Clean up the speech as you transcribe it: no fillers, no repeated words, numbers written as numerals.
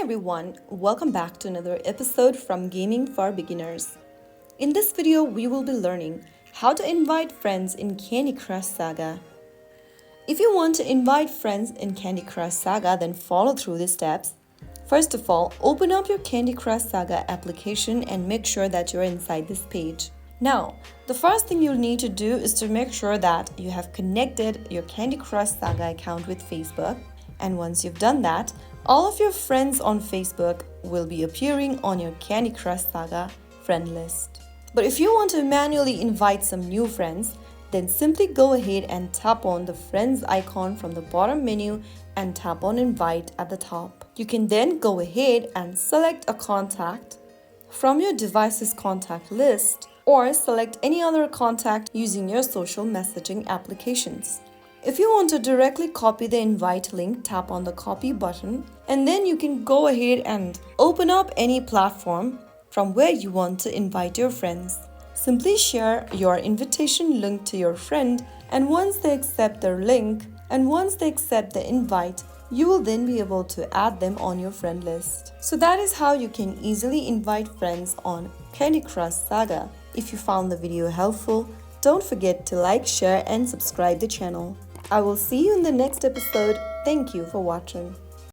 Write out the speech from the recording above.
everyone, welcome back to another episode from Gaming for Beginners. In this video, we will be learning how to invite friends in Candy Crush Saga. If you want to invite friends in Candy Crush Saga, then follow through the steps. First of all, open up your Candy Crush Saga application and make sure that you're inside this page. Now, the first thing you'll need to do is to make sure that you have connected your Candy Crush Saga account with Facebook. And once you've done that, all of your friends on Facebook will be appearing on your Candy Crush Saga friend list. But if you want to manually invite some new friends, then simply go ahead and tap on the friends icon from the bottom menu and tap on invite at the top. You can then go ahead and select a contact from your device's contact list or select any other contact using your social messaging applications. If you want to directly copy the invite link, tap on the copy button and then you can go ahead and open up any platform from where you want to invite your friends. Simply share your invitation link to your friend, and once they accept their link and once they accept the invite, you will then be able to add them on your friend list. So that is how you can easily invite friends on Candy Crush Saga. If you found the video helpful, don't forget to like, share and subscribe the channel. I will see you in the next episode. Thank you for watching.